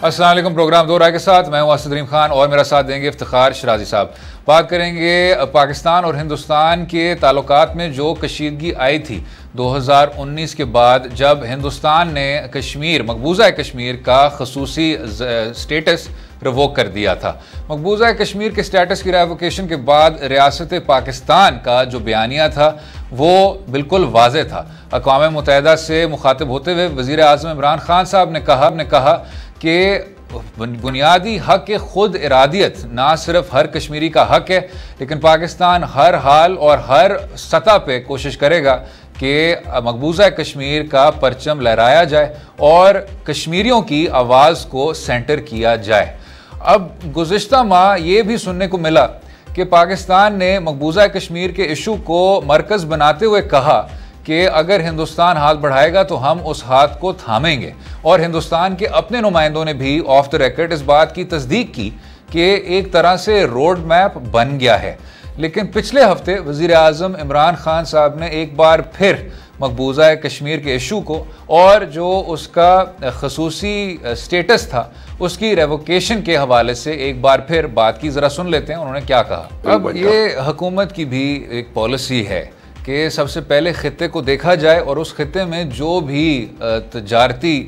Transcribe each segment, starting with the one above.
अस्सलाम वालेकुम। प्रोग्राम दो राय के साथ मैं हूं असद खान और मेरा साथ देंगे इफ्तिखार शराजी साहब। बात करेंगे पाकिस्तान और हिंदुस्तान के ताल्लुकात में जो कशीदगी आई थी 2019 के बाद, जब हिंदुस्तान ने कश्मीर, मकबूजा कश्मीर का खसूसी स्टेटस रिवोक कर दिया था। मकबूजा कश्मीर के स्टेटस की रेवोकेशन के बाद रियासत पाकिस्तान का जो बयानिया था वो बिल्कुल वाज़ेह था। अक़वाम मुत्तहिदा से मुखातिब होते हुए वज़ीर आज़म इमरान खान साहब ने कहा कि बुनियादी हक खुद इरादियत ना सिर्फ हर कश्मीरी का हक है, लेकिन पाकिस्तान हर हाल और हर सतह पे कोशिश करेगा कि मकबूजा कश्मीर का परचम लहराया जाए और कश्मीरियों की आवाज़ को सेंटर किया जाए। अब गुज़िश्ता माह ये भी सुनने को मिला कि पाकिस्तान ने मकबूजा कश्मीर के इशू को मरकज़ बनाते हुए कहा कि अगर हिंदुस्तान हाथ बढ़ाएगा तो हम उस हाथ को थामेंगे, और हिंदुस्तान के अपने नुमाइंदों ने भी ऑफ द रिकॉर्ड इस बात की तस्दीक की कि एक तरह से रोड मैप बन गया है। लेकिन पिछले हफ्ते वज़ीर आज़म इमरान खान साहब ने एक बार फिर मकबूजा कश्मीर के इशू को और जो उसका खसूसी स्टेटस था उसकी रेवोकेशन के हवाले से एक बार फिर बात की। ज़रा सुन लेते हैं उन्होंने क्या कहा। अब ये हुकूमत की भी एक पॉलिसी है कि सबसे पहले ख़ित्ते को देखा जाए और उस ख़ित्ते में जो भी तजारती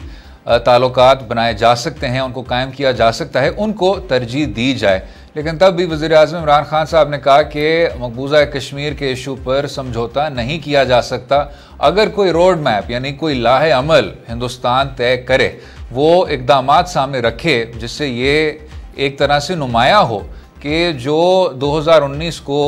ताल्लुकात बनाए जा सकते हैं, उनको कायम किया जा सकता है, उनको तरजीह दी जाए। लेकिन तब भी वज़ीर आज़म इमरान खान साहब ने कहा कि मकबूजा कश्मीर के इशू पर समझौता नहीं किया जा सकता। अगर कोई रोड मैप यानी कोई लाहे अमल हिंदुस्तान तय करे, वो इक़दामात सामने रखे जिससे ये एक तरह से नुमाया हो कि जो 2019 को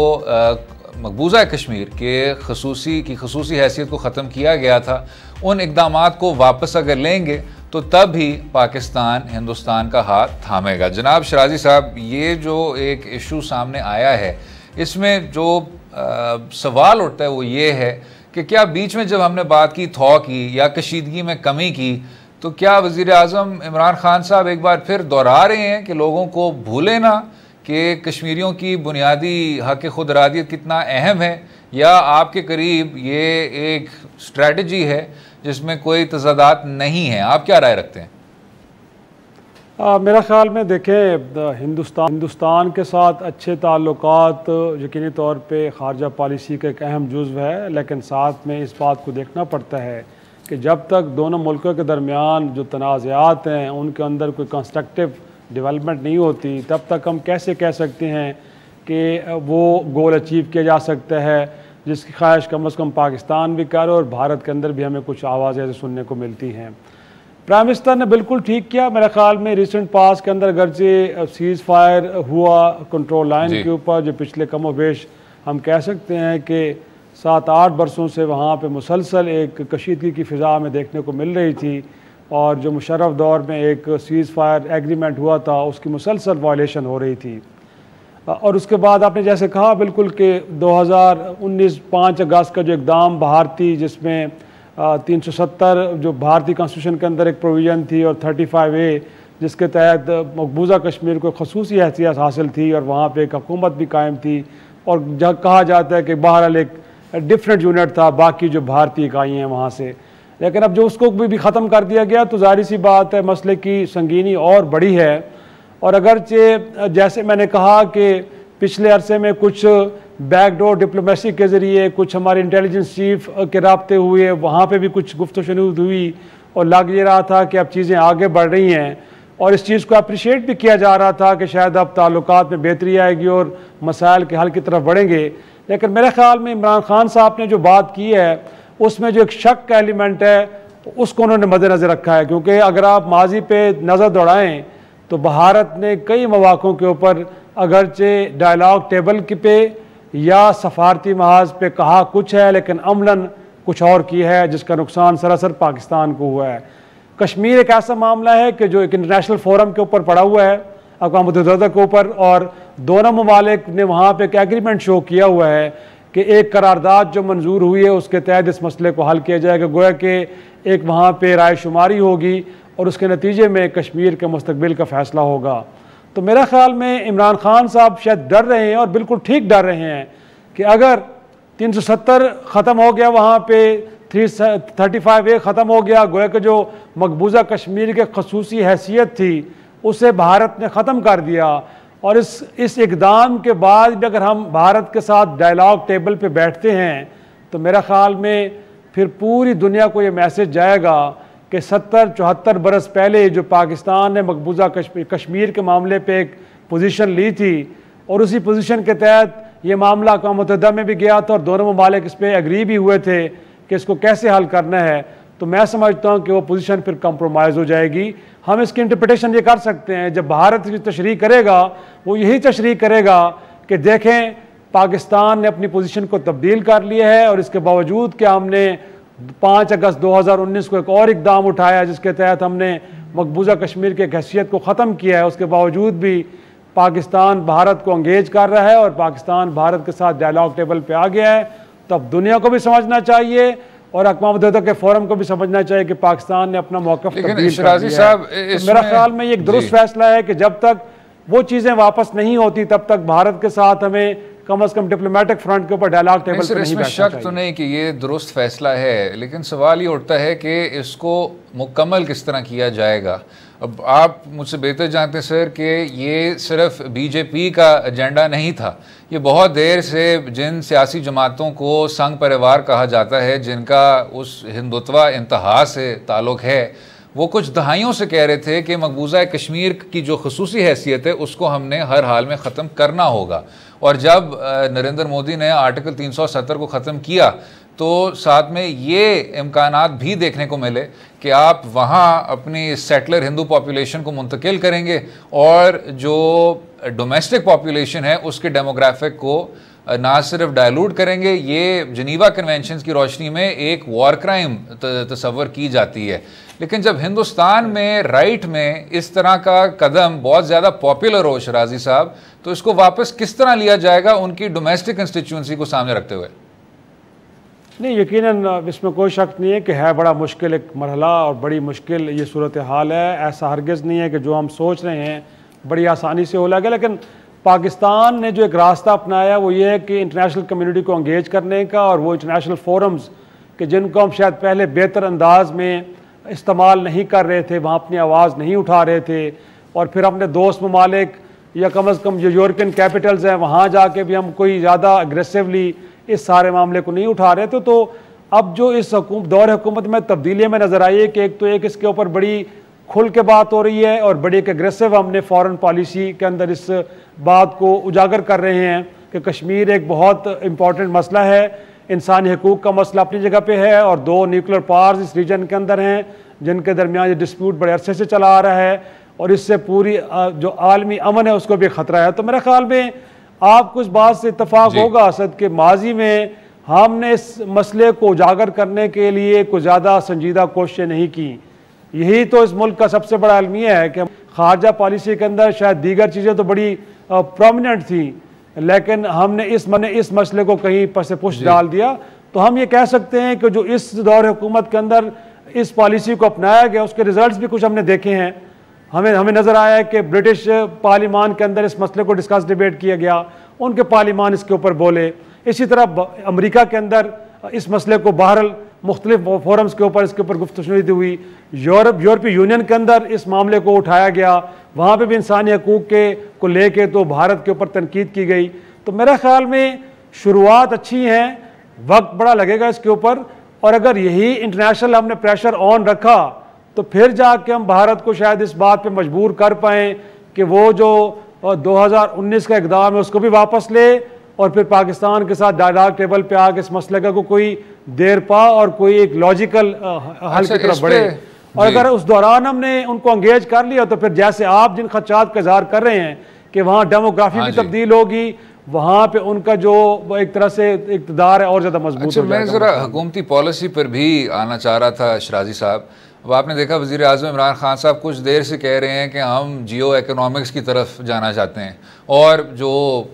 मकबूजा कश्मीर के खसूसी हैसियत को ख़त्म किया गया था, उन इक़दामात को वापस अगर लेंगे तो तब ही पाकिस्तान हिंदुस्तान का हाथ थामेगा। जनाब शराजी साहब, ये जो एक इशू सामने आया है, इसमें जो सवाल उठता है वो ये है कि क्या बीच में जब हमने बात की थौ की या कशीदगी में कमी की, तो क्या वज़ीर आज़म इमरान खान साहब एक बार फिर दोहरा रहे हैं कि लोगों को भूले ना कि कश्मीरियों की बुनियादी हक खुद इरादियत कितना अहम है, या आपके करीब ये एक स्ट्रेटजी है जिसमें कोई तज़ादात नहीं है? आप क्या राय रखते हैं? मेरा ख़्याल में देखें, हिंदुस्तान के साथ अच्छे ताल्लुकात यकीनी तौर पे ख़ारजा पॉलिसी का एक अहम जुज़्व है, लेकिन साथ में इस बात को देखना पड़ता है कि जब तक दोनों मुल्कों के दरमियान जो तनाज़ात हैं उनके अंदर कोई कंस्ट्रक्टिव डेवलपमेंट नहीं होती, तब तक हम कैसे कह सकते हैं कि वो गोल अचीव किया जा सकता है जिसकी ख्वाहिश कम से कम पाकिस्तान भी करे और भारत के अंदर भी हमें कुछ आवाज़ें ऐसे सुनने को मिलती हैं। प्राइम मिनिस्टर ने बिल्कुल ठीक किया मेरे ख्याल में। रिसेंट पास के अंदर अगरचे सीज़ फायर हुआ कंट्रोल लाइन के ऊपर, जो पिछले कम वेश हम कह सकते हैं कि 7-8 बरसों से वहाँ पे मुसलसल एक कशीदगी की फ़िज़ा में देखने को मिल रही थी, और जो मुशर्रफ दौर में एक सीज़ फायर एग्रीमेंट हुआ था उसकी मुसलसल वायलेशन हो रही थी। और उसके बाद आपने जैसे कहा बिल्कुल कि 2019 5 अगस्त का जो इक़दाम भारतीय, जिसमें 370 जो भारतीय कॉन्स्टिट्यूशन के अंदर एक प्रोविज़न थी और 35A जिसके तहत मकबूजा कश्मीर को खसूसी हैसियत हासिल थी और वहाँ पे एक हुकूमत भी कायम थी, और जहाँ कहा जाता है कि बहरहाल एक डिफरेंट यूनिट था बाकी जो भारतीय इकाई हैं वहाँ से। लेकिन अब जो उसको भी ख़त्म कर दिया गया तो ज़ाहिर सी बात है मसले की संगीनी और बड़ी है। और अगरचे जैसे मैंने कहा कि पिछले अरसे में कुछ बैकडोर डिप्लोमेसी के ज़रिए कुछ हमारे इंटेलिजेंस चीफ के राब्ते हुए, वहाँ पे भी कुछ गुफ्तगू हुई और लग ये रहा था कि अब चीज़ें आगे बढ़ रही हैं, और इस चीज़ को अप्रिशिएट भी किया जा रहा था कि शायद अब ताल्लुकात में बेहतरी आएगी और मसाइल के हल की तरफ बढ़ेंगे। लेकिन मेरे ख़्याल में इमरान खान साहब ने जो बात की है उसमें जो एक शक का एलिमेंट है उसको उन्होंने मद्देनज़र रखा है, क्योंकि अगर आप माजी पे नज़र दौड़ाएँ तो भारत ने कई मौक़ों के ऊपर अगरचे डायलॉग टेबल के पे या सफारती महाज पे कहा कुछ है, लेकिन अमलन कुछ और की है, जिसका नुकसान सरासर पाकिस्तान को हुआ है। कश्मीर एक ऐसा मामला है कि जो एक इंटरनेशनल फोरम के ऊपर पड़ा हुआ है, अक़वाम मुत्तहिदा के ऊपर, और दोनों ममालिक ने वहाँ पे एक एग्रीमेंट शो किया हुआ है कि एक करारदाद जो मंजूर हुई है उसके तहत इस मसले को हल किया जाएगा। गोया कि एक वहाँ पे रायशुमारी होगी और उसके नतीजे में कश्मीर के मुस्तकबिल का फ़ैसला होगा। तो मेरा ख़्याल में इमरान खान साहब शायद डर रहे हैं, और बिल्कुल ठीक डर रहे हैं, कि अगर 370 ख़त्म हो गया वहाँ पे, 335A ख़त्म हो गया। गोया कि जो मकबूजा कश्मीर के खसूसी हैसियत थी उसे भारत ने ख़त्म कर दिया। और इस इक़दाम के बाद भी अगर हम भारत के साथ डायलॉग टेबल पे बैठते हैं तो मेरा ख़्याल में फिर पूरी दुनिया को ये मैसेज जाएगा कि 70-74 बरस पहले जो पाकिस्तान ने मकबूजा कश्मीर के मामले पे एक पोजीशन ली थी और उसी पोजीशन के तहत ये मामला अक़वाम मुत्तहिदा में भी गया था और दोनों ममालिक इस पर एग्री भी हुए थे कि इसको कैसे हल करना है, तो मैं समझता हूँ कि वो पोजीशन फिर कंप्रोमाइज़ हो जाएगी। हम इसकी इंटरप्रिटेशन ये कर सकते हैं, जब भारत की तशरीह करेगा वो यही तशरीह करेगा कि देखें पाकिस्तान ने अपनी पोजीशन को तब्दील कर लिया है और इसके बावजूद कि हमने 5 अगस्त 2019 को एक और इक़दाम उठाया जिसके तहत हमने मकबूजा कश्मीर की हैसियत को ख़त्म किया है, उसके बावजूद भी पाकिस्तान भारत को एंगेज कर रहा है और पाकिस्तान भारत के साथ डायलॉग टेबल पे आ गया है। तब दुनिया को भी समझना चाहिए और अक़वाम मुत्तहिदा के फोरम को भी समझना चाहिए कि पाकिस्तान ने अपना मौक़िफ़ तब्दील कर लिया है। तो मेरा ख्याल में ये एक दुरुस्त फैसला है कि जब तक वो चीज़ें वापस नहीं होती तब तक भारत के साथ हमें कम से कम डिप्लोमेटिक फ्रंट के ऊपर डायलॉग टेबल पर नहीं बैठना चाहिए। शक तो नहीं कि ये दुरुस्त फैसला है, लेकिन सवाल ये उठता है कि इसको मुकम्मल किस तरह किया जाएगा। अब आप मुझसे बेहतर जानते हैं सर कि ये सिर्फ बीजेपी का एजेंडा नहीं था, ये बहुत देर से जिन सियासी जमातों को संघ परिवार कहा जाता है, जिनका उस हिंदुत्व इंतहा से ताल्लुक़ है, वो कुछ दहाइयों से कह रहे थे कि मकबूजा कश्मीर की जो खसूसी हैसियत है उसको हमने हर हाल में ख़त्म करना होगा। और जब नरेंद्र मोदी ने आर्टिकल 370 को ख़त्म किया तो साथ में ये इम्कानात भी देखने को मिले कि आप वहाँ अपनी सेटलर हिंदू पॉपुलेशन को मुंतकिल करेंगे और जो डोमेस्टिक पॉपुलेशन है उसके डेमोग्राफिक को ना सिर्फ डायलूट करेंगे, ये जनीवा कन्वेंशंस की रोशनी में एक वॉर क्राइम तस्वर की जाती है। लेकिन जब हिंदुस्तान में राइट में इस तरह का कदम बहुत ज़्यादा पॉपुलर हो शराजी साहब, तो इसको वापस किस तरह लिया जाएगा उनकी डोमेस्टिक कंस्टिट्यूंसी को सामने रखते हुए? नहीं, यकीनन इसमें कोई शक नहीं है कि है बड़ा मुश्किल एक मरहला और बड़ी मुश्किल ये सूरत हाल है। ऐसा हरगिज़ नहीं है कि जो हम सोच रहे हैं बड़ी आसानी से हो लगे, लेकिन पाकिस्तान ने जो एक रास्ता अपनाया वो ये है कि इंटरनेशनल कम्युनिटी को एंगेज करने का, और वो इंटरनेशनल फोरम्स कि जिनको हम शायद पहले बेहतर अंदाज में इस्तेमाल नहीं कर रहे थे, वहाँ अपनी आवाज़ नहीं उठा रहे थे, और फिर अपने दोस्त ममालिक या कम अज़ कम जो यूरोपियन कैपिटल्स हैं वहाँ जाके भी हम कोई ज़्यादा अग्रेसिवली इस सारे मामले को नहीं उठा रहे थे। तो अब जो इस दौर हुकूमत में तब्दीली में नज़र आई है कि एक तो एक इसके ऊपर बड़ी खुल के बात हो रही है और बड़ी एक एग्रेसिव हमने फॉरेन पॉलिसी के अंदर इस बात को उजागर कर रहे हैं कि कश्मीर एक बहुत इम्पॉर्टेंट मसला है, इंसानी हकूक़ का मसला अपनी जगह पे है, और 2 न्यूक्लियर पावर्स इस रीजन के अंदर हैं जिनके दरमियान ये डिस्प्यूट बड़े अरसे से चला आ रहा है और इससे पूरी जो आलमी अमन है उसको भी ख़तरा है। तो मेरे ख्याल में आपको इस बात से इत्तफाक होगा असद के माजी में हमने इस मसले को उजागर करने के लिए कुछ ज़्यादा संजीदा कोशिशें नहीं की। यही तो इस मुल्क का सबसे बड़ा अलमिया है कि खारजा पॉलिसी के अंदर शायद दीगर चीज़ें तो बड़ी प्रोमिनेंट थी, लेकिन हमने इस मसले को कहीं पर से पुश डाल दिया। तो हम ये कह सकते हैं कि जो इस दौर हुकूमत के अंदर इस पॉलिसी को अपनाया गया उसके रिजल्ट्स भी कुछ हमने देखे हैं। हमें नज़र आया है कि ब्रिटिश पार्लिमान के अंदर इस मसले को डिस्कस डिबेट किया गया, उनके पार्लिमान इसके ऊपर बोले। इसी तरह अमेरिका के अंदर इस मसले को बहरहाल मुख्तलिफ फोरम्स के ऊपर इसके ऊपर गुफ्तगू हुई। यूरोपीय यूनियन के अंदर इस मामले को उठाया गया, वहाँ पे भी इंसानी हकूक़ को लेके तो भारत के ऊपर तनकीद की गई। तो मेरे ख्याल में शुरुआत अच्छी है, वक्त बड़ा लगेगा इसके ऊपर, और अगर यही इंटरनेशनल हमने प्रेशर ऑन रखा तो फिर जाके हम भारत को शायद इस बात पे मजबूर कर पाएँ कि वो जो 2019 का इक़दाम है उसको भी वापस ले और फिर पाकिस्तान के साथ डायलॉग टेबल पे आके इस मसले का कोई देर पा और कोई एक लॉजिकल हल की तरफ बढ़े। और अगर उस दौरान हमने उनको एंगेज कर लिया तो फिर जैसे आप जिन खदशात का इज़हार कर रहे हैं कि वहाँ डेमोग्राफी भी तब्दील होगी, वहाँ पे उनका जो एक तरह से इक़्तिदार है और ज़्यादा मजबूत हो जाएगा। मैं ज़रा हुकूमती पॉलिसी पर भी आना चाह रहा था शराजी साहब। अब आपने देखा वज़ीर आज़म इमरान खान साहब कुछ देर से कह रहे हैं कि हम जियो इकोनॉमिक्स की तरफ जाना चाहते हैं, और जो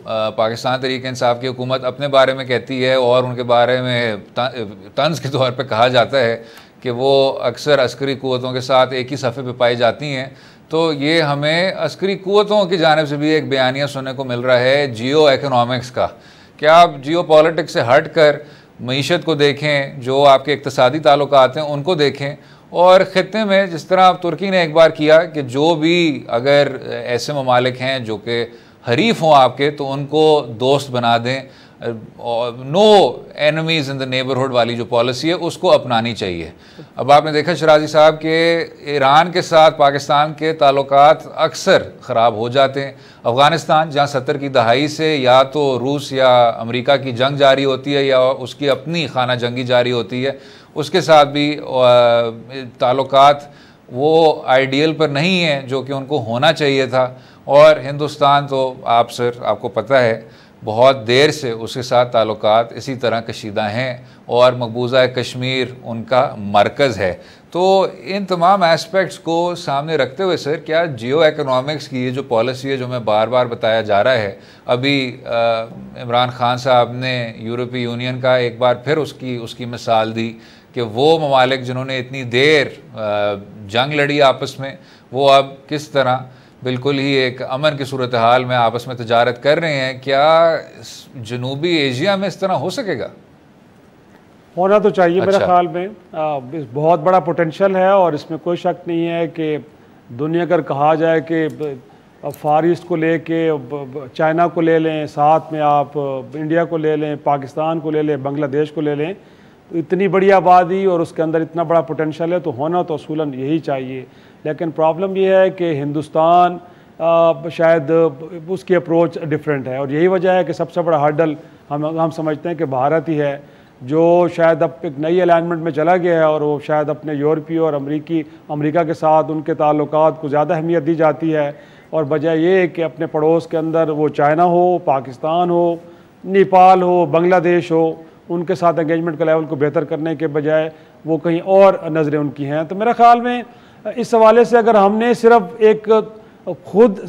पाकिस्तान तहरीक इंसाफ की हुकूमत अपने बारे में कहती है और उनके बारे में तंज के तौर पे कहा जाता है कि वो अक्सर अस्करी क़ुव्वतों के साथ एक ही सफ़े पे पाई जाती हैं, तो ये हमें अस्करी क़ुव्वतों की जानिब से भी एक बयानिया सुनने को मिल रहा है जियो इकोनॉमिक्स का। क्या आप जियो पॉलिटिक्स से हट कर मईशत को देखें, जो आपके इक़्तिसादी ताल्लुकात हैं उनको देखें, और ख़ित्ते में जिस तरह तुर्की ने एक बार किया कि जो भी अगर ऐसे ममालिक हैं जो कि हरीफ हों आपके, तो उनको दोस्त बना दें। No enemies in the neighbourhood वाली जो पॉलिसी है उसको अपनानी चाहिए। अब आपने देखा शराजी साहब कि ईरान के साथ पाकिस्तान के ताल्लुकात अक्सर ख़राब हो जाते हैं। अफ़गानिस्तान जहाँ 70 की दहाई से या तो रूस या अमेरिका की जंग जारी होती है या उसकी अपनी खाना जंगी जारी होती है, उसके साथ भी ताल्लुकात वो आइडियल पर नहीं है जो कि उनको होना चाहिए था। और हिंदुस्तान तो आपको पता है बहुत देर से उसके साथ ताल्लुकात इसी तरह कशीदा हैं, और मकबूजा कश्मीर उनका मरकज़ है। तो इन तमाम एस्पेक्ट्स को सामने रखते हुए सर, क्या जियो इकोनॉमिक्स की ये जो पॉलिसी है जो मैं बार बार बताया जा रहा है, अभी इमरान खान साहब ने यूरोपीय यूनियन का एक बार फिर उसकी मिसाल दी कि वो ममालिक जिन्होंने इतनी देर जंग लड़ी आपस में, वो अब किस तरह बिल्कुल ही एक अमन की सूरत हाल में आपस में तजारत कर रहे हैं। क्या जनूबी एशिया में इस तरह हो सकेगा? होना तो चाहिए। अच्छा। मेरे ख्याल में बहुत बड़ा पोटेंशियल है, और इसमें कोई शक नहीं है कि दुनिया अगर कहा जाए कि फार ईस्ट को लेके चाइना को ले लें, साथ में आप इंडिया को ले लें, पाकिस्तान को ले लें, बांग्लादेश को ले लें, तो इतनी बड़ी आबादी और उसके अंदर इतना बड़ा पोटेंशियल है, तो होना तो असूलन यही चाहिए। लेकिन प्रॉब्लम ये है कि हिंदुस्तान शायद उसकी अप्रोच डिफरेंट है, और यही वजह है कि सबसे बड़ा हर्डल हम समझते हैं कि भारत ही है, जो शायद अब एक नई अलाइनमेंट में चला गया है, और वो शायद अपने यूरोपीय और अमेरिका के साथ उनके ताल्लुकात को ज़्यादा अहमियत दी जाती है, और वजह ये है कि अपने पड़ोस के अंदर वो चाइना हो, पाकिस्तान हो, नेपाल हो, बांग्लादेश हो, उनके साथ एंगेजमेंट के लेवल को बेहतर करने के बजाय वो कहीं और नज़रें उनकी हैं। तो मेरे ख़्याल में इस हवाले से अगर हमने सिर्फ एक खुद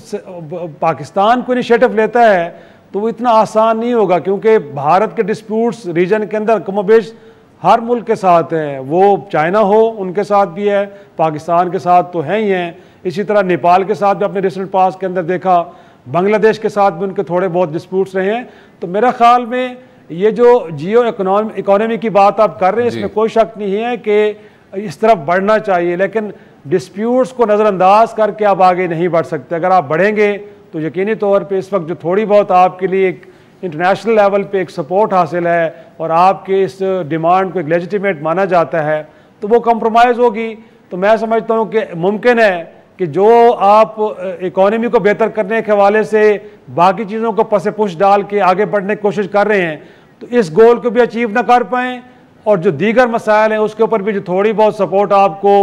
पाकिस्तान को इनिशिएटिव लेता है तो वो इतना आसान नहीं होगा, क्योंकि भारत के डिस्प्यूट्स रीजन के अंदर कमोबेश हर मुल्क के साथ हैं, वो चाइना हो उनके साथ भी है, पाकिस्तान के साथ तो हैं ही हैं, इसी तरह नेपाल के साथ भी अपने रिसेंट पास के अंदर देखा, बांग्लादेश के साथ भी उनके थोड़े बहुत डिस्प्यूट्स रहे हैं। तो मेरा ख्याल में ये जो जियो इकोनॉमी की बात आप कर रहे हैं, इसमें कोई शक नहीं है कि इस तरफ बढ़ना चाहिए, लेकिन डिस्प्यूट्स को नज़रअंदाज करके आप आगे नहीं बढ़ सकते। अगर आप बढ़ेंगे तो यकीनी तौर पे इस वक्त जो थोड़ी बहुत आपके लिए एक इंटरनेशनल लेवल पे एक सपोर्ट हासिल है और आपके इस डिमांड को एक लेजिटिमेट माना जाता है, तो वो कंप्रोमाइज़ होगी। तो मैं समझता हूँ कि मुमकिन है कि जो आप इकोनॉमी को बेहतर करने के हवाले से बाकी चीज़ों को पसे पुश डाल के आगे बढ़ने की कोशिश कर रहे हैं, तो इस गोल को भी अचीव ना कर पाएँ, और जो दीगर मसाइल हैं उसके ऊपर भी जो थोड़ी बहुत सपोर्ट आपको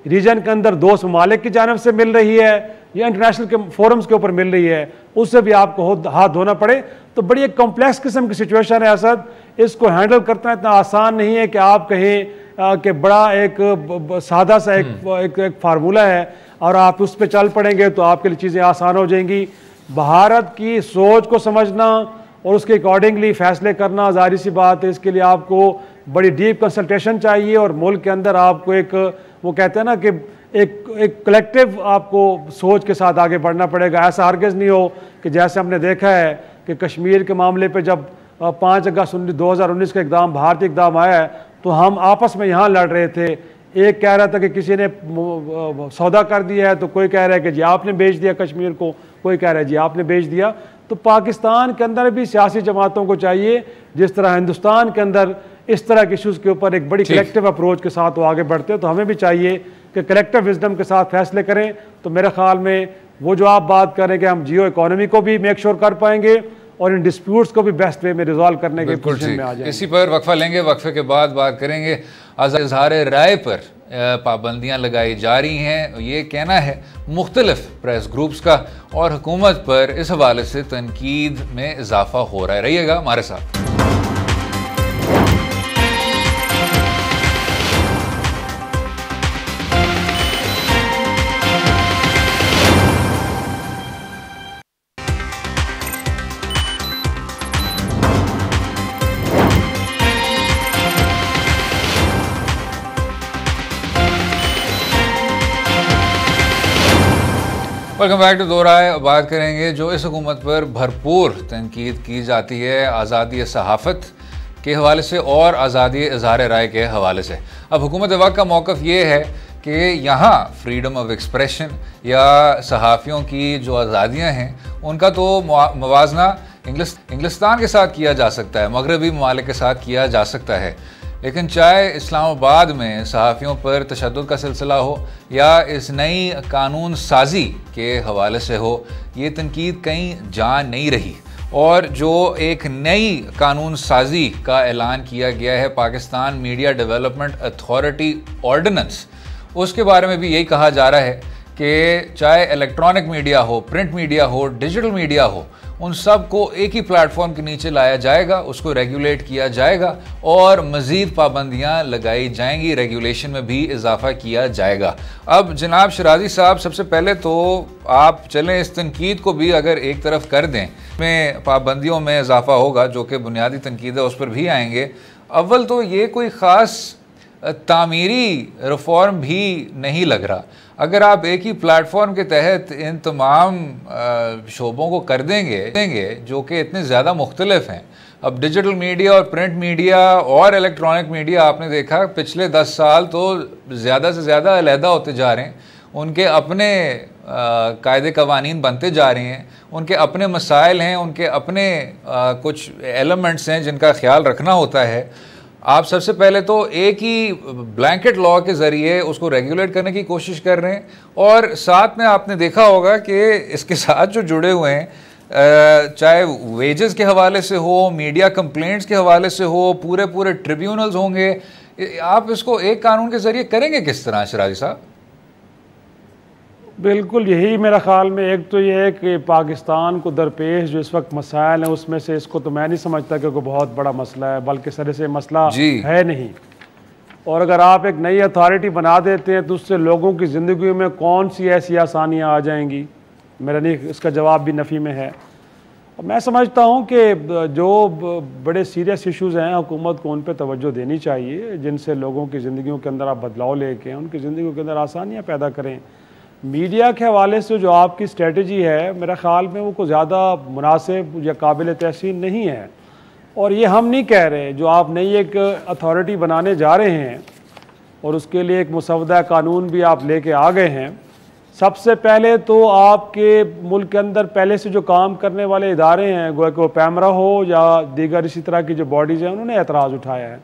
रीजन के अंदर दोस्त ममालिक की जानब से मिल रही है या इंटरनेशनल के फोरम्स के ऊपर मिल रही है, उससे भी आपको हाथ धोना पड़े। तो बड़ी एक कॉम्प्लेक्स किस्म की सिचुएशन है असद, इसको हैंडल करना इतना आसान नहीं है कि आप कहें कि बड़ा एक सादा सा एक फार्मूला है और आप उस पर चल पड़ेंगे तो आपके लिए चीज़ें आसान हो जाएंगी। भारत की सोच को समझना और उसके अकॉर्डिंगली फैसले करना जाहिर सी बात है, इसके लिए आपको बड़ी डीप कंसल्टेशन चाहिए, और मुल्क के अंदर आपको एक वो कहते हैं ना कि एक कलेक्टिव आपको सोच के साथ आगे बढ़ना पड़ेगा। ऐसा हरगिज़ नहीं हो कि जैसे हमने देखा है कि कश्मीर के मामले पे जब 5 अगस्त 2019 का इक़दाम भारतीय इक़दाम आया है तो हम आपस में यहाँ लड़ रहे थे, एक कह रहा था कि किसी ने सौदा कर दिया है, तो कोई कह रहा है कि जी आपने बेच दिया कश्मीर को, कोई कह रहा है जी आपने बेच दिया। तो पाकिस्तान के अंदर भी सियासी जमातों को चाहिए जिस तरह हिंदुस्तान के अंदर इस तरह के इशूज़ के ऊपर एक बड़ी कलेक्टिव अप्रोच के साथ वो आगे बढ़ते हैं, तो हमें भी चाहिए कि कलेक्टिव विजडम के साथ फैसले करें। तो मेरे ख्याल में वो जो आप बात करें कि हम जियो इकोनॉमी को भी मेक श्योर कर पाएंगे और इन डिस्प्यूट्स को भी बेस्ट वे में रिजॉल्व करने के पोजीशन में आ जाएंगे। इसी पर वक्फा लेंगे, वक्फे के बाद बात करेंगे। इज़हार राय पर पाबंदियां लगाई जा रही हैं, ये कहना है मुख्तलिफ प्रेस ग्रुप्स का, और हुकूमत पर इस हवाले से तनकीद में इजाफा हो रहा है। रहिएगा हमारे साथ। वेलकम बैक टू दो राय। बात करेंगे जो इस हुकूमत पर भरपूर तनकीद की जाती है, आज़ादी सहाफ़त के हवाले से और आज़ादी इज़हार राय के हवाले से। अब हुकूमत वक्त का मौक़िफ़ ये है कि यहाँ फ्रीडम ऑफ एक्सप्रेशन या सहाफ़ियों की जो आज़ादियाँ हैं उनका तो मुवाजना इंग्लिस्तान के साथ किया जा सकता है, मगरबी ममालिक के साथ किया जा सकता है, लेकिन चाहे इस्लामाबाद में सहाफ़ियों पर तशद्दुद का सिलसिला हो या इस नई कानून साजी के हवाले से हो, ये तनकीद कहीं जा नहीं रही। और जो एक नई कानून साजी का ऐलान किया गया है Pakistan media development authority ordinance, उसके बारे में भी यही कहा जा रहा है कि चाहे इलेक्ट्रॉनिक मीडिया हो, प्रिंट मीडिया हो, डिजिटल मीडिया हो, उन सब को एक ही प्लेटफॉर्म के नीचे लाया जाएगा, उसको रेगुलेट किया जाएगा और मज़ीद पाबंदियाँ लगाई जाएंगी, रेगुलेशन में भी इजाफा किया जाएगा। अब जनाब शराजी साहब, सबसे पहले तो आप चलें इस तनकीद को भी अगर एक तरफ कर दें, में पाबंदियों में इजाफा होगा जो कि बुनियादी तनकीद है, उस पर भी आएंगे। अव्वल तो ये कोई ख़ास तामीरी रिफॉर्म भी नहीं लग रहा। अगर आप एक ही प्लेटफॉर्म के तहत इन तमाम शोबों को कर देंगे जो कि इतने ज़्यादा मुख्तलिफ हैं। अब डिजिटल मीडिया और प्रिंट मीडिया और इलेक्ट्रॉनिक मीडिया आपने देखा पिछले 10 साल तो ज़्यादा से ज़्यादा अलहदा होते जा रहे हैं, उनके अपने कायदे कवानीन बनते जा रहे हैं, उनके अपने मसाइल हैं, उनके अपने कुछ एलिमेंट्स हैं जिनका ख्याल रखना होता है। आप सबसे पहले तो एक ही ब्लैंकेट लॉ के ज़रिए उसको रेगुलेट करने की कोशिश कर रहे हैं और साथ में आपने देखा होगा कि इसके साथ जो जुड़े हुए हैं, चाहे वेजेस के हवाले से हो, मीडिया कंप्लेंट्स के हवाले से हो, पूरे ट्रिब्यूनल्स होंगे। आप इसको एक कानून के ज़रिए करेंगे किस तरह शराजी साहब? बिल्कुल यही मेरा ख़्याल में, एक तो ये है कि पाकिस्तान को दरपेश जो इस वक्त मसाइल हैं उसमें से इसको तो मैं नहीं समझता कि कोई बहुत बड़ा मसला है, बल्कि सर से मसला है नहीं। और अगर आप एक नई अथॉरिटी बना देते हैं तो उससे लोगों की ज़िंदगी में कौन सी ऐसी आसानियाँ आ जाएंगी, मेरा नहीं, इसका जवाब भी नफ़ी में है। मैं समझता हूँ कि जो बड़े सीरियस इश्यूज़ हैं हुकूमत को उन पर तवज्जो देनी चाहिए, जिनसे लोगों की ज़िंदगियों के अंदर आप बदलाव लेके उनकी ज़िंदगी के अंदर आसानियाँ पैदा करें। मीडिया के हवाले से जो आपकी स्ट्रेटजी है, मेरा ख़्याल में वो को ज़्यादा मुनासिब या काबिल तहसीन नहीं है। और ये हम नहीं कह रहे, जो आप नई एक अथॉरिटी बनाने जा रहे हैं और उसके लिए एक मुसवदा कानून भी आप लेके आ गए हैं। सबसे पहले तो आपके मुल्क के अंदर पहले से जो काम करने वाले इदारे हैं, गोया कि वो पैमरा हो या दीगर इसी तरह की जो बॉडीज़ हैं, उन्होंने एतराज़ उठाया है,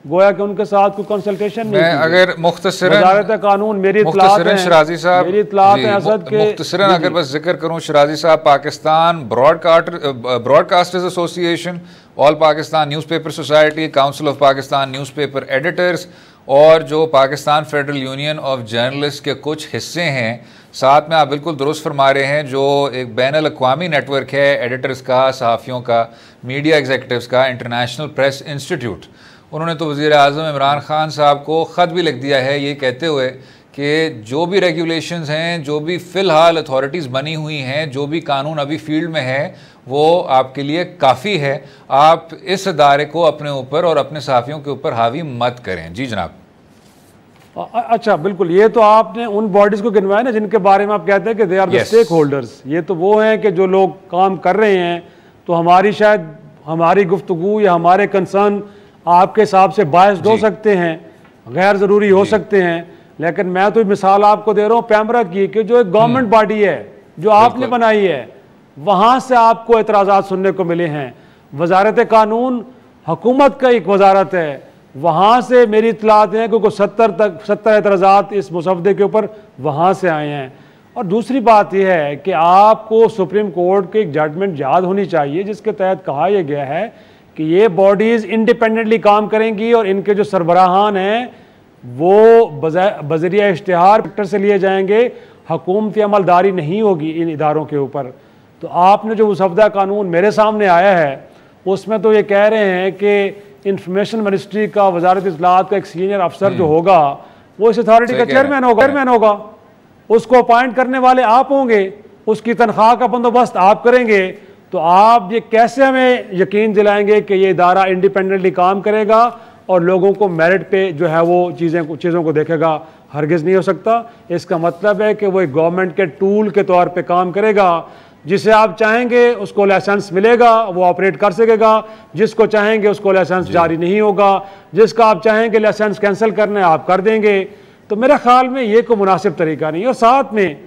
गोया कि उनके साथ कोई कंसल्टेशन नहीं। मैं अगर मुख्तसरन कानून मेरी शराजी साहब मुख्तसरन अगर बस जिक्र करूं शराजी साहब, Pakistan broadcasters association, all Pakistan newspaper society, council of Pakistan newspaper editors और जो Pakistan federal union of journalist के कुछ हिस्से हैं, साथ में आप बिल्कुल दुरुस्त फरमा रहे हैं, जो एक बैनुल अक़वामी नेटवर्क है एडिटर्स का, सहाफ़ियों का, मीडिया एग्जीक्यूटिव्स का, इंटरनेशनल प्रेस इंस्टीट्यूट, उन्होंने तो वज़ीर आज़म इमरान खान साहब को ख़त भी लिख दिया है ये कहते हुए कि जो भी रेगुलेशंस हैं, जो भी फ़िलहाल अथॉरिटीज़ बनी हुई हैं, जो भी कानून अभी फील्ड में है, वो आपके लिए काफ़ी है। आप इस अदारे को अपने ऊपर और अपने सहाफ़ियों के ऊपर हावी मत करें। जी जनाब। अच्छा, बिल्कुल, ये तो आपने उन बॉडीज़ को गिनवाया ना जिनके बारे में आप कहते हैं कि they are the stakeholders. ये तो वो हैं कि जो लोग काम कर रहे हैं, तो हमारी शायद हमारी गुफ्तगू या हमारे कंसर्न आपके हिसाब से बायस्ड हो सकते हैं, गैर ज़रूरी हो सकते हैं, लेकिन मैं तो मिसाल आपको दे रहा हूँ पैमरा की, कि जो एक गवर्नमेंट बॉडी है जो आपने बनाई है, वहाँ से आपको एतराज़ात सुनने को मिले हैं। वजारत कानून हुकूमत का एक वजारत है, वहाँ से मेरी इतलात हैं क्योंकि 70 एतराज़ात इस मुसवदे के ऊपर वहाँ से आए हैं। और दूसरी बात यह है कि आपको सुप्रीम कोर्ट की एक जजमेंट याद होनी चाहिए जिसके तहत कहा यह गया है कि ये बॉडीज़ इंडिपेंडेंटली काम करेंगी और इनके जो सरबराहान हैं वो बज़रिया इश्तिहार सेक्टर से लिए जाएंगे, हुकूमती अमलदारी नहीं होगी इन इदारों के ऊपर। तो आपने जो मुसवदा कानून मेरे सामने आया है उसमें तो ये कह रहे हैं कि इंफॉर्मेशन मिनिस्ट्री का, वजारत इत्तलाआत का एक सीनियर अफसर जो होगा वो इस अथॉरिटी का चेयरमैन होगा, उसको अपॉइंट करने वाले आप होंगे, उसकी तनख्वाह का बंदोबस्त आप करेंगे। तो आप ये कैसे हमें यकीन दिलाएंगे कि ये इदारा इंडिपेंडेंटली काम करेगा और लोगों को मेरिट पे जो है वो चीज़ों को देखेगा? हरगिज़ नहीं हो सकता। इसका मतलब है कि वो एक गवर्नमेंट के टूल के तौर पे काम करेगा, जिसे आप चाहेंगे उसको लाइसेंस मिलेगा, वो ऑपरेट कर सकेगा, जिसको चाहेंगे उसको लाइसेंस जारी नहीं होगा, जिसका आप चाहेंगे लाइसेंस कैंसिल करना है आप कर देंगे। तो मेरे ख्याल में ये कोई मुनासिब तरीका नहीं है। और साथ में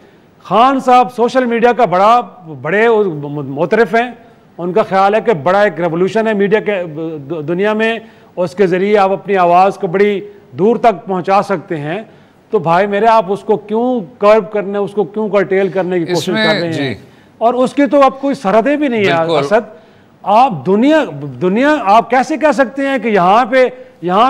खान साहब सोशल मीडिया का बड़े मोतरफ हैं, उनका ख्याल है कि बड़ा एक रेवोल्यूशन है मीडिया के दुनिया में, उसके ज़रिए आप अपनी आवाज़ को बड़ी दूर तक पहुंचा सकते हैं। तो भाई मेरे, आप उसको क्यों कर्व करने, उसको क्यों कर्टेल करने की कोशिश कर रहे हैं? और उसकी तो अब कोई सरहदें भी नहीं है असद। आप दुनिया आप कैसे कह सकते हैं कि यहाँ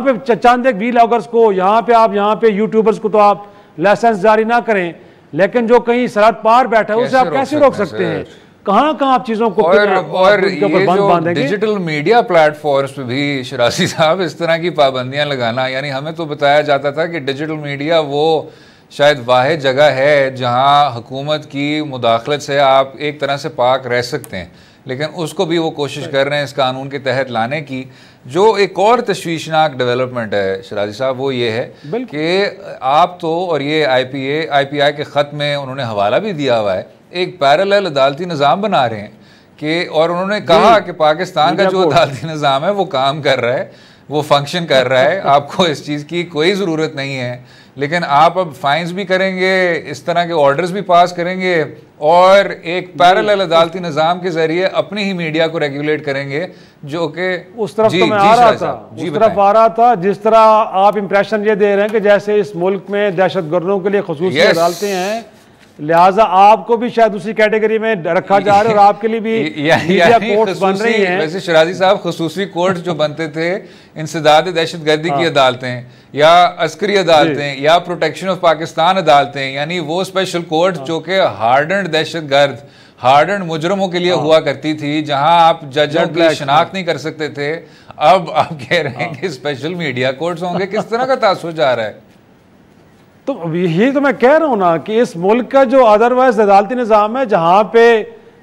पे चंद एक व्लॉगर्स को, यहाँ पे यूट्यूबर्स को तो आप लाइसेंस जारी ना करें, लेकिन जो कहीं सरहद पार बैठा है उसे आप कैसे रोक सकते हैं? कहाँ आप चीजों को और ये जो डिजिटल मीडिया प्लेटफॉर्म्स पे भी शराजी साहब इस तरह की पाबंदियां लगाना, यानी हमें तो बताया जाता था कि डिजिटल मीडिया वो शायद वाहिद जगह है जहां हुकूमत की मुदाखलत से आप एक तरह से पाक रह सकते हैं, लेकिन उसको भी वो कोशिश कर रहे हैं इस कानून के तहत लाने की। जो एक और तशवीशनाक डेवलपमेंट है शराजी साहब, वो ये है कि आप तो, और ये IPI के ख़त में उन्होंने हवाला भी दिया हुआ है, एक पैरेलल अदालती निज़ाम बना रहे हैं कि, और उन्होंने कहा कि पाकिस्तान का जो अदालती निज़ाम है वो काम कर रहा है, वो फंक्शन कर रहा है, आपको इस चीज़ की कोई ज़रूरत नहीं है, लेकिन आप अब फाइन्स भी करेंगे, इस तरह के ऑर्डर्स भी पास करेंगे, और एक पैरेलल अदालती निज़ाम के ज़रिए अपनी ही मीडिया को रेगुलेट करेंगे, जो कि उस तरफ तो मैं आ रहा था जिस तरह आप इंप्रेशन ये दे रहे हैं कि जैसे इस मुल्क में दहशतगर्दों के लिए खुसूसी अदालतें हैं, लिहाजा आपको भी शायद उसी कैटेगरी में रखा जा रहा है, और आपके लिए भी मीडिया कोर्ट्स बन रही हैं। वैसे शराजी साहब, खुसूसी कोर्ट जो बनते थे, इंसदाद दहशतगर्दी की अदालतें या अस्करी अदालतें या प्रोटेक्शन ऑफ पाकिस्तान अदालतें, यानी वो स्पेशल कोर्ट जो कि हार्डन्ड दहशतगर्द, हार्डन्ड मुजरमों के लिए हुआ करती थी, जहां आप जजों की शिनाख्त नहीं कर सकते थे, अब आप कह रहे हैं कि स्पेशल मीडिया कोर्ट्स होंगे। किस तरह का तासुर जा रहा है? तो यही तो मैं कह रहा हूँ ना कि इस मुल्क का जो अदरवाइज अदालती निज़ाम है, जहाँ पे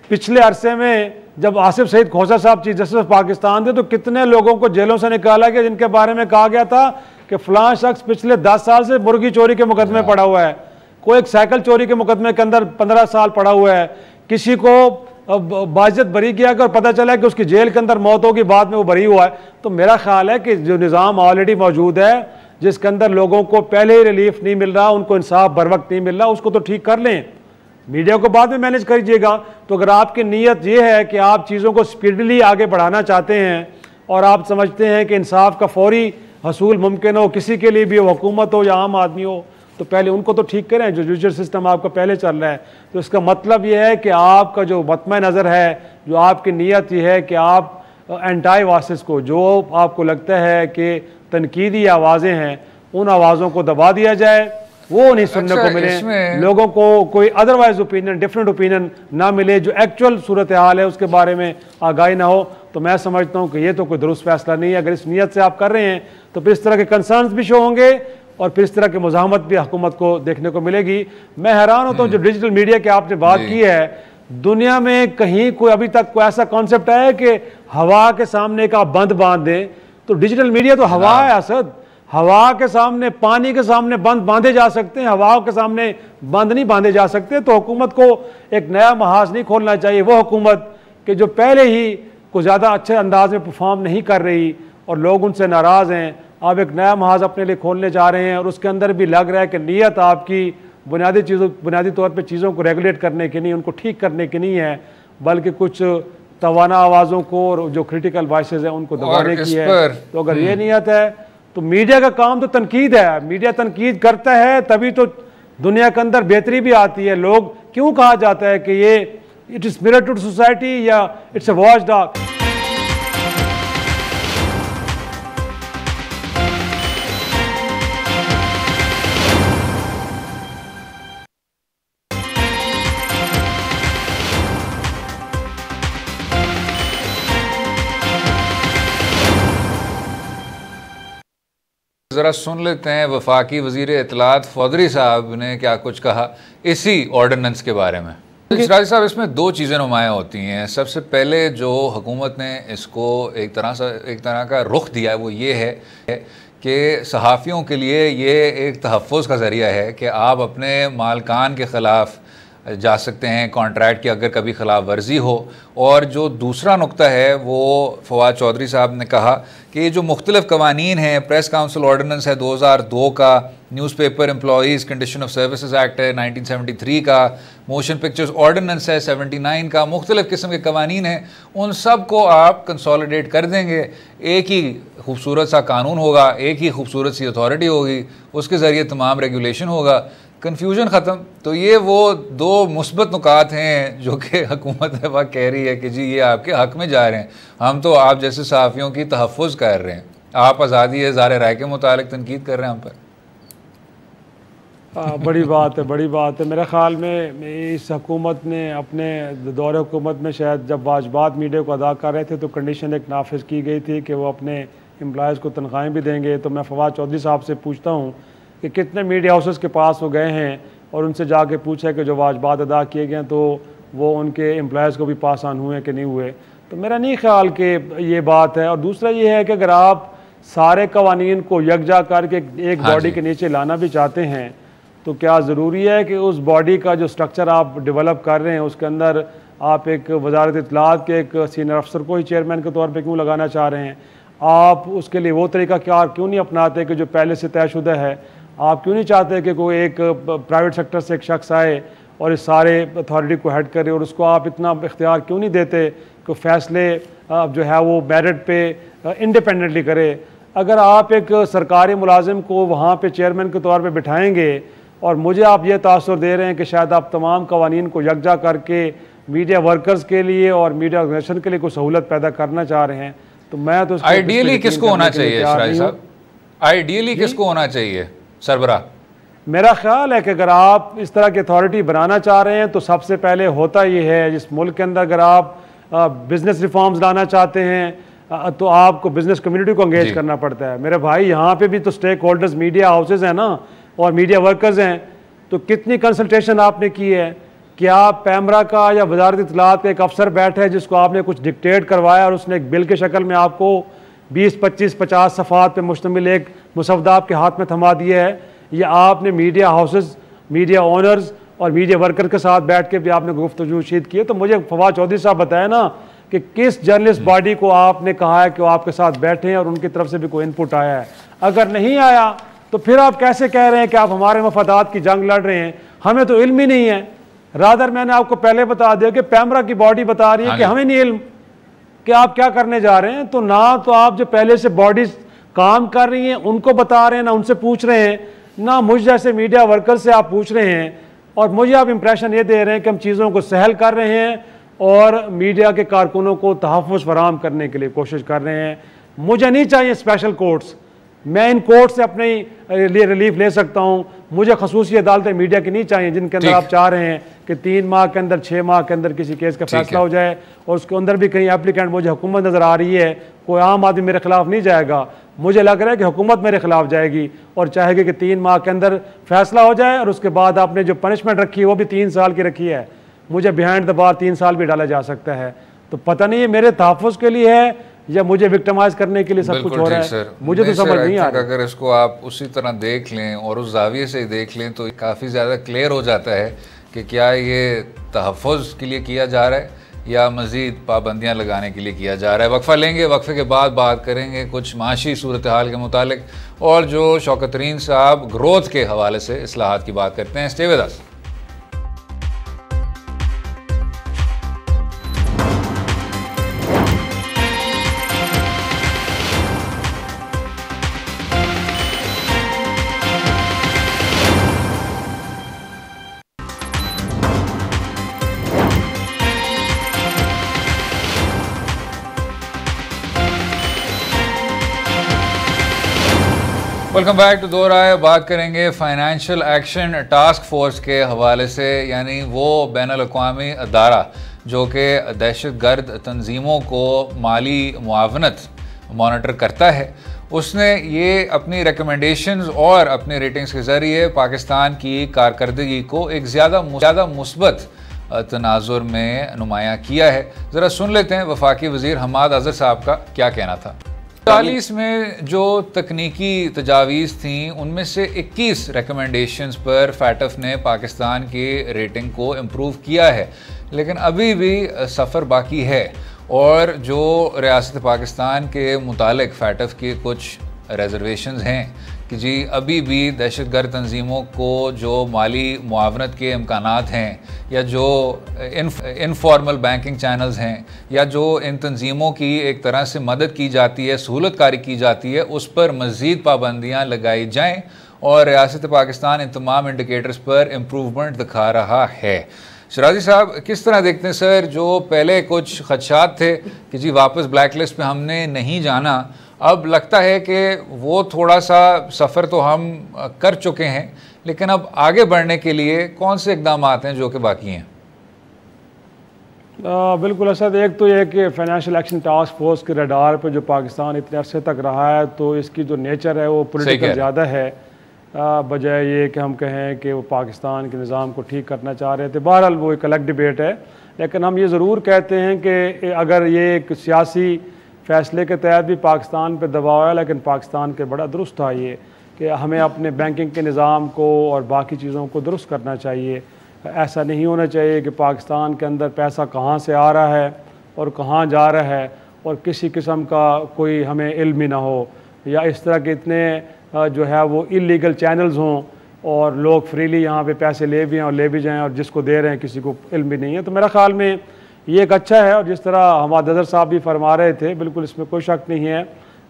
पिछले अरसे में जब आसिफ सईद खोसा साहब चीफ जस्टिस पाकिस्तान थे, तो कितने लोगों को जेलों से निकाला गया जिनके बारे में कहा गया था कि फलां शख्स पिछले 10 साल से मुर्गी चोरी के मुकदमे पड़ा हुआ है, कोई एक साइकिल चोरी के मुकदमे के अंदर 15 साल पड़ा हुआ है, किसी को बाइज्जत बरी किया और पता चला कि उसकी जेल के अंदर मौत होगी, बाद में वो बरी हुआ है। तो मेरा ख्याल है कि जो निज़ाम ऑलरेडी मौजूद है, जिसके अंदर लोगों को पहले ही रिलीफ नहीं मिल रहा, उनको इंसाफ बर वक्त नहीं मिल रहा, उसको तो ठीक कर लें, मीडिया को बाद में मैनेज करिएगा। तो अगर आपकी नीयत ये है कि आप चीज़ों को स्पीडली आगे बढ़ाना चाहते हैं और आप समझते हैं कि इंसाफ का फौरी हसूल मुमकिन हो, किसी के लिए भी हो, हुकूमत हो या आम आदमी हो, तो पहले उनको तो ठीक करें। जो जुडिशल सिस्टम आपका पहले चल रहा है, तो इसका मतलब ये है कि आपका जो मतम नज़र है, जो आपकी नीयत ये है कि आप एंटाई वासिस को, जो आपको लगता है कि तनकीदी आवाज़ें हैं, उन आवाज़ों को दबा दिया जाए, वो नहीं सुनने को मिले, लोगों को कोई अदरवाइज ओपिनियन, डिफरेंट ओपिनियन ना मिले, जो एक्चुअल सूरत हाल है उसके बारे में आगाही ना हो। तो मैं समझता हूँ कि ये तो कोई दुरुस्त फैसला नहीं है। अगर इस नीयत से आप कर रहे हैं तो फिर इस तरह के कंसर्न्स भी शो होंगे और फिर इस तरह की मुज़ाहमत भी हुकूमत को देखने को मिलेगी। मैं हैरान होता हूँ, जो डिजिटल मीडिया की आपने बात की है, दुनिया में कहीं कोई अभी तक कोई ऐसा कॉन्सेप्ट है कि हवा के सामने का बंद बांध दें, तो डिजिटल मीडिया तो हवा है असद, हवा के सामने, पानी के सामने बंद बांधे जा सकते हैं, हवा के सामने बंद नहीं बांधे जा सकते। तो हुकूमत को एक नया महाज नहीं खोलना चाहिए, वो हुकूमत कि जो पहले ही कुछ ज़्यादा अच्छे अंदाज में परफॉर्म नहीं कर रही और लोग उनसे नाराज़ हैं, आप एक नया महाज अपने लिए खोलने जा रहे हैं, और उसके अंदर भी लग रहा है कि नीयत आपकी बुनियादी तौर पर चीज़ों को रेगुलेट करने की नहीं, उनको ठीक करने की नहीं है, बल्कि कुछ तवाना आवाज़ों को और जो क्रिटिकल वॉइसेस हैं उनको दबाने की है। तो अगर ये नीयत है तो मीडिया का काम तो तनकीद है, मीडिया तनकीद करता है तभी तो दुनिया के अंदर बेहतरी भी आती है। लोग क्यों कहा जाता है कि ये it is mirror to society या इट्स अ वॉच डॉग। ज़रा सुन लेते हैं वफाकी वज़ीर इत्तलात फौदरी साहब ने क्या कुछ कहा इसी ऑर्डिनेंस के बारे में। शराजी साहब, इसमें दो चीज़ें नुमायाँ होती हैं। सबसे पहले जो हुकूमत ने इसको एक तरह का रुख दिया है वो ये है कि सहाफ़ियों के लिए ये एक तहफ़्फ़ुज़ का ज़रिया है कि आप अपने मालकान के ख़िलाफ़ जा सकते हैं कॉन्ट्रैक्ट की अगर कभी खिलाफ वर्जी हो। और जो दूसरा नुक्ता है वो फवाद चौधरी साहब ने कहा कि ये जो मुख्तलिफ कवानीन हैं, प्रेस काउंसिल ऑर्डिनेंस है 2002 का, newspaper employees condition of services act है 1973 का, मोशन पिक्चर्स ऑर्डिनेंस है 79 का, मुख्तलिफ किस्म के कवानीन हैं, उन सब को आप कंसोलिडेट कर देंगे, एक ही खूबसूरत सा कानून होगा, एक ही खूबसूरत सी अथॉरिटी होगी, उसके ज़रिए तमाम रेगुलेशन होगा, कन्फ्यूजन ख़त्म। तो ये वो दो मुस्बत नुकात हैं जो कि हुकूमत है वह कह रही है कि जी ये आपके हक़ में जा रहे हैं, हम तो आप जैसे सहाफ़ियों की तहफ़्फ़ुज़ कर रहे हैं, आप आज़ादी इज़हार राय के मुतालिक तनकीद कर रहे हैं हम पर। बड़ी बात है, बड़ी बात है। मेरे ख़्याल में इस हुकूमत ने अपने दौरे हुकूमत में शायद जब वाजबात मीडिया को अदा कर रहे थे तो कंडीशन एक नाफिज की गई थी कि वो अपने एम्प्लॉयज़ को तनख्वाहें भी देंगे। तो मैं फवाद चौधरी साहब से पूछता हूँ कि कितने मीडिया हाउसेस के पास वो गए हैं और उनसे जाके पूछा कि जो वाजबात अदा किए गए तो वो उनके एम्प्लॉयज़ को भी पास ऑन हुए कि नहीं हुए। तो मेरा नहीं ख्याल कि ये बात है। और दूसरा ये है कि अगर आप सारे कवानीन को यकजा करके एक बॉडी के नीचे लाना भी चाहते हैं तो क्या ज़रूरी है कि उस बॉडी का जो स्ट्रक्चर आप डेवलप कर रहे हैं उसके अंदर आप एक वजारत इत्तलात के एक सीनियर अफसर को ही चेयरमैन के तौर पे क्यों लगाना चाह रहे हैं? आप उसके लिए वो तरीका क्या क्यों नहीं अपनाते कि जो पहले से तयशुदा है? आप क्यों नहीं चाहते कि कोई एक प्राइवेट सेक्टर से एक शख्स आए और इस सारे अथॉरिटी को हेड करे, और उसको आप इतना इख्तियार क्यों नहीं देते कि फैसले जो है वो मेरिट पे इंडिपेंडेंटली करे? अगर आप एक सरकारी मुलाजिम को वहाँ पे चेयरमैन के तौर पे बिठाएंगे और मुझे आप ये तासुर दे रहे हैं कि शायद आप तमाम कवानीन को यकजा करके मीडिया वर्कर्स के लिए और मीडिया ऑर्गेनाइजेशन के लिए कोई सहूलत पैदा करना चाह रहे हैं, तो मैं तो आइडियली किसको होना चाहिए शराजी साहब? आइडियली किसको होना चाहिए सरबराह? मेरा ख्याल है कि अगर आप इस तरह की अथॉरिटी बनाना चाह रहे हैं तो सबसे पहले होता ये है, जिस मुल्क के अंदर अगर आप बिजनेस रिफॉर्म्स लाना चाहते हैं तो आपको बिजनेस कम्युनिटी को एंगेज करना पड़ता है। मेरे भाई यहाँ पे भी तो स्टेक होल्डर्स मीडिया हाउसेज हैं ना, और मीडिया वर्कर्स हैं। तो कितनी कंसल्टेशन आपने की है? क्या पैमरा का या वजारत इत्तलात का एक अफसर बैठा है जिसको आपने कुछ डिक्टेट करवाया और उसने एक बिल के शक्ल में आपको 20, 25, 50 सफ़ात पे मुश्तमिल एक मुसवदा आपके हाथ में थमा दिया है? या आपने मीडिया हाउसेस, मीडिया ओनर्स और मीडिया वर्कर के साथ बैठ के भी आपने गुफ्तगू शीद की है? तो मुझे फवाद चौधरी साहब बताया ना कि किस जर्नलिस्ट बॉडी को आपने कहा है कि वो आपके साथ बैठे हैं और उनकी तरफ से भी कोई इनपुट आया है? अगर नहीं आया तो फिर आप कैसे कह रहे हैं कि आप हमारे मफादात की जंग लड़ रहे हैं? हमें तो इल्म ही नहीं है। रादर मैंने आपको पहले बता दिया कि पैमरा की बॉडी बता रही है कि हमें नहीं इल्म कि आप क्या करने जा रहे हैं। तो ना तो आप जो पहले से बॉडीज काम कर रही हैं उनको बता रहे हैं, ना उनसे पूछ रहे हैं, ना मुझ जैसे मीडिया वर्कर से आप पूछ रहे हैं, और मुझे आप इंप्रेशन ये दे रहे हैं कि हम चीज़ों को सहल कर रहे हैं और मीडिया के कारकुनों को तहफ़्फ़ुज़ फराहम करने के लिए कोशिश कर रहे हैं। मुझे नहीं चाहिए स्पेशल कोर्ट्स, मैं इन कोर्ट से अपने लिए रिलीफ ले सकता हूँ। मुझे खसूसी अदालतें मीडिया की नहीं चाहिए जिनके अंदर आप चाह रहे हैं कि 3 माह के अंदर 6 माह के अंदर किसी केस का फैसला हो जाए और उसके अंदर भी कहीं एप्लीकेंट मुझे हुकूमत नज़र आ रही है। कोई आम आदमी मेरे खिलाफ नहीं जाएगा, मुझे लग रहा है कि हुकूमत मेरे खिलाफ जाएगी और चाहेगी कि 3 माह के अंदर फैसला हो जाए और उसके बाद आपने जो पनिशमेंट रखी है वो भी 3 साल की रखी है, मुझे बिहाइंड द बार 3 साल भी डाला जा सकता है। तो पता नहीं ये मेरे तहफ़्फ़ुज़ के लिए है या मुझे विक्टिमाइज करने के लिए सब कुछ हो रहा है, मुझे तो समझ नहीं आ रहा। अगर इसको आप उसी तरह देख लें और उस जाविये से देख लें तो काफ़ी ज़्यादा क्लियर हो जाता है कि क्या ये तहफ़्फ़ुज़ के लिए किया जा रहा है या मज़ीद पाबंदियाँ लगाने के लिए किया जा रहा है। वक्फ़ा लेंगे, वक्फ़े के बाद बात करेंगे कुछ माशी सूरत हाल के मुतालिक और जो शौकत तरीन साहब ग्रोथ के हवाले से इस्लाहात की बात करते हैं। Stay with us. Welcome back to दो राय। बात करेंगे फाइनेंशियल एक्शन टास्क फोर्स के हवाले से, यानी वो बैनुल-अक़वामी अदारा जो कि दहशतगर्द तंजीमों को माली मुआवनत मॉनिटर करता है। उसने ये अपनी रिकमेंडेशंस और अपने रेटिंग्स के ज़रिए पाकिस्तान की कारकर्दगी को एक ज़्यादा मुस्बत तनाजुर में नुमायाँ किया है। ज़रा सुन लेते हैं वफाकी वज़ीर हम्माद अज़हर साहब का क्या कहना था। 40 में जो तकनीकी तजावीज़ थी उनमें से 21 रिकमेंडेशंस पर फैटफ ने पाकिस्तान की रेटिंग को इम्प्रूव किया है, लेकिन अभी भी सफ़र बाकी है। और जो रियासत पाकिस्तान के मुतालिक फैटफ की कुछ रिजर्वेशंस हैं कि जी अभी भी दहशतगर्द तंजीमों को जो माली मुआवनत के इम्कानात हैं या जो इनफॉर्मल बैंकिंग चैनल्स हैं या जो इन तंजीमों की एक तरह से मदद की जाती है, सहूलत कारी की जाती है, उस पर मज़ीद पाबंदियाँ लगाई जाएँ। और रियासत पाकिस्तान इन तमाम इंडिकेटर्स पर इम्प्रूवमेंट दिखा रहा है। शराजी साहब, किस तरह देखते हैं सर, जो पहले कुछ खदशात थे कि जी वापस ब्लैक लिस्ट पे हमने नहीं जाना, अब लगता है कि वो थोड़ा सा सफ़र तो हम कर चुके हैं, लेकिन अब आगे बढ़ने के लिए कौन से इकदाम हैं जो कि बाकी हैं? बिल्कुल असद, एक तो ये कि फाइनेंशियल एक्शन टास्क फोर्स के रडार पे जो पाकिस्तान इतने अरसे तक रहा है, तो इसकी जो नेचर है वो पॉलिटिकल ज़्यादा है, बजाय ये कि हम कहें कि वो पाकिस्तान के निज़ाम को ठीक करना चाह रहे थे। बहरहाल वो एक अलग डिबेट है, लेकिन हम ये ज़रूर कहते हैं कि अगर ये एक सियासी फ़ैसले के तहत भी पाकिस्तान पे दबाव है, लेकिन पाकिस्तान के बड़ा दुरुस्त था ये कि हमें अपने बैंकिंग के निज़ाम को और बाकी चीज़ों को दुरुस्त करना चाहिए। ऐसा नहीं होना चाहिए कि पाकिस्तान के अंदर पैसा कहाँ से आ रहा है और कहाँ जा रहा है और किसी किस्म का कोई हमें इल्म ही ना हो, या इस तरह के इतने जो है वो इलीगल चैनल्स हों और लोग फ्रीली यहाँ पे पैसे ले भी हैं और ले भी जाएँ और जिसको दे रहे हैं किसी को इल्म भी नहीं है। तो मेरा ख़्याल में ये एक अच्छा है। और जिस तरह हमाद अज़हर साहब भी फरमा रहे थे, बिल्कुल इसमें कोई शक नहीं है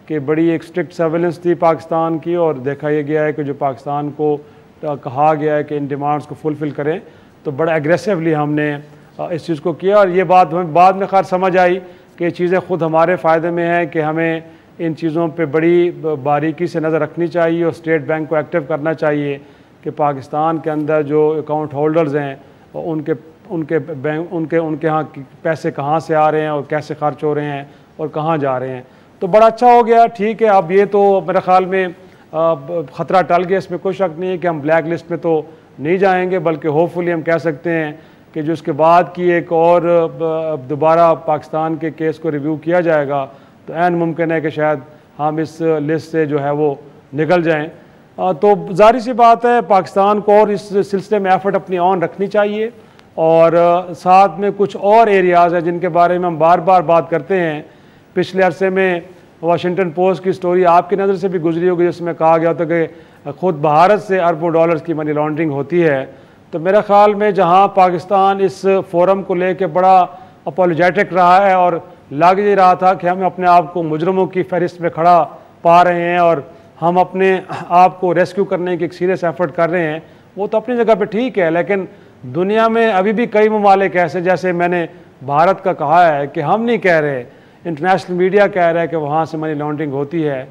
कि बड़ी एक स्ट्रिक्ट सर्वेलेंस थी पाकिस्तान की, और देखा यह गया है कि जो पाकिस्तान को कहा गया है कि इन डिमांड्स को फुलफ़िल करें, तो बड़ा एग्रेसिवली हमने इस चीज़ को किया। और ये बात हमें बाद में खैर समझ आई कि ये चीज़ें ख़ुद हमारे फ़ायदे में हैं कि हमें इन चीज़ों पे बड़ी बारीकी से नज़र रखनी चाहिए और स्टेट बैंक को एक्टिव करना चाहिए कि पाकिस्तान के अंदर जो अकाउंट होल्डर्स हैं उनके यहाँ पैसे कहाँ से आ रहे हैं और कैसे खर्च हो रहे हैं और कहाँ जा रहे हैं। तो बड़ा अच्छा हो गया, ठीक है। अब ये तो मेरे ख़्याल में ख़तरा टल गया, इसमें कोई शक नहीं है कि हम ब्लैक लिस्ट में तो नहीं जाएंगे, बल्कि होपफुली हम कह सकते हैं कि जो उसके बाद की एक और दोबारा पाकिस्तान के केस को रिव्यू किया जाएगा, तो ऐन मुमकिन है कि शायद हम इस लिस्ट से जो है वो निकल जाएं। तो जाहिर सी बात है पाकिस्तान को और इस सिलसिले में एफर्ट अपनी ऑन रखनी चाहिए। और साथ में कुछ और एरियाज़ हैं जिनके बारे में हम बार बार बात करते हैं। पिछले अरसे में वाशिंगटन पोस्ट की स्टोरी आपकी नज़र से भी गुजरी होगी, जिसमें कहा गया था कि ख़ुद भारत से अरबों डॉलर्स की मनी लॉन्ड्रिंग होती है। तो मेरे ख़्याल में जहाँ पाकिस्तान इस फोरम को लेकर बड़ा अपोलोजेटिक रहा है और लग ही रहा था कि हम अपने आप को मुजरमों की फहरिस्त में खड़ा पा रहे हैं और हम अपने आप को रेस्क्यू करने की एक सीरियस एफर्ट कर रहे हैं, वो तो अपनी जगह पे ठीक है। लेकिन दुनिया में अभी भी कई ममालिक ऐसे, जैसे मैंने भारत का कहा है कि हम नहीं कह रहे, इंटरनेशनल मीडिया कह रहा है कि वहाँ से मनी लॉन्ड्रिंग होती है।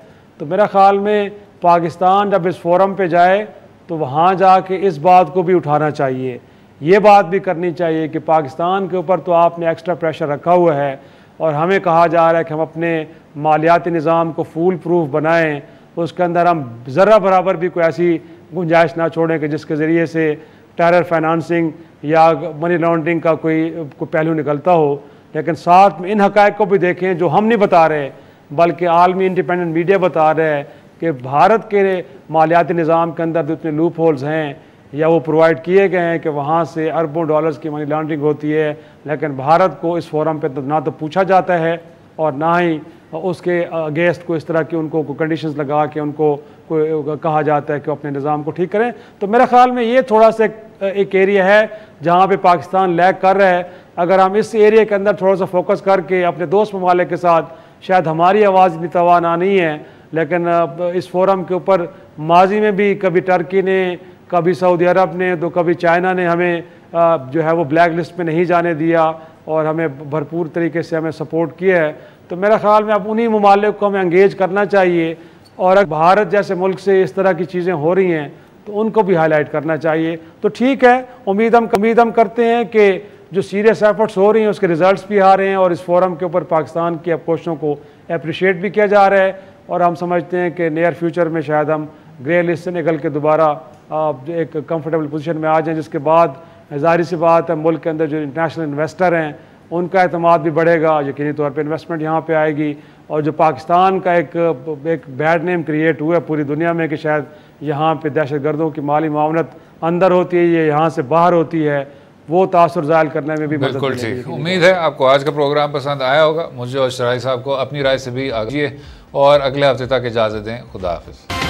तो मेरा ख़्याल में पाकिस्तान जब इस फोरम पे जाए तो वहाँ जाके इस बात को भी उठाना चाहिए, ये बात भी करनी चाहिए कि पाकिस्तान के ऊपर तो आपने एक्स्ट्रा प्रेशर रखा हुआ है और हमें कहा जा रहा है कि हम अपने मालियाती निज़ाम को फूल प्रूफ बनाएं, उसके अंदर हम ज़रा बराबर भी कोई ऐसी गुंजाइश ना छोड़ें कि जिसके ज़रिए से टेरर फाइनेंसिंग या मनी लॉन्ड्रिंग का कोई पहलू निकलता हो। लेकिन साथ में इन हक़ाइक़ को भी देखें जो हम नहीं बता रहे, बल्कि आलमी इंडिपेंडेंट मीडिया बता रहे हैं कि भारत के मालियाती निज़ाम के अंदर जितने लूप होल्स हैं या वो प्रोवाइड किए गए हैं कि वहाँ से अरबों डॉलर्स की मनी लॉन्ड्रिंग होती है, लेकिन भारत को इस फोरम पे तो ना तो पूछा जाता है और ना ही उसके अगेंस्ट को इस तरह की उनको कंडीशंस लगा के उनको कहा जाता है कि अपने निज़ाम को ठीक करें। तो मेरे ख़्याल में ये थोड़ा सा एक एरिया है जहाँ पे पाकिस्तान लैग कर रहा है। अगर हम इस एरिया के अंदर थोड़ा सा फोकस करके अपने दोस्त ममालिक के साथ, शायद हमारी आवाज़ इतनी तवाना नहीं है, लेकिन इस फोरम के ऊपर माजी में भी कभी टर्की ने, कभी सऊदी अरब ने, तो कभी चाइना ने हमें जो है वो ब्लैक लिस्ट में नहीं जाने दिया और हमें भरपूर तरीके से हमें सपोर्ट किया है। तो मेरा ख़्याल में अब उन्हीं ममालिक को हमें एंगेज करना चाहिए और अगर भारत जैसे मुल्क से इस तरह की चीज़ें हो रही हैं तो उनको भी हाईलाइट करना चाहिए। तो ठीक है, उम्मीद हम करते हैं कि जो सीरियस एफर्ट्स हो रही हैं उसके रिजल्ट्स भी आ रहे हैं और इस फोरम के ऊपर पाकिस्तान की कोशिशों को अप्रिशिएट भी किया जा रहा है और हम समझते हैं कि नियर फ्यूचर में शायद हम ग्रे लिस्ट से निकल के दोबारा एक कंफर्टेबल पोजीशन में आ जाएं, जिसके बाद ज़ाहिर सी बात है मुल्क के अंदर जो इंटरनेशनल इन्वेस्टर हैं उनका एतमाद भी बढ़ेगा, यकीनी तौर पे इन्वेस्टमेंट यहाँ पे आएगी और जो पाकिस्तान का एक बैड नेम क्रिएट हुआ है पूरी दुनिया में कि शायद यहाँ पे दहशत गर्दों की माली मामलत अंदर होती है, ये यहाँ से बाहर होती है, वो तासुर ज़ाहिर करने में भी बिल्कुल ठीक। उम्मीद है आपको आज का प्रोग्राम पसंद आया होगा। मुझे और शराई साहब को अपनी राय से भी आगे और अगले हफ्ते तक इजाज़त दें। खुदा हाफिज़।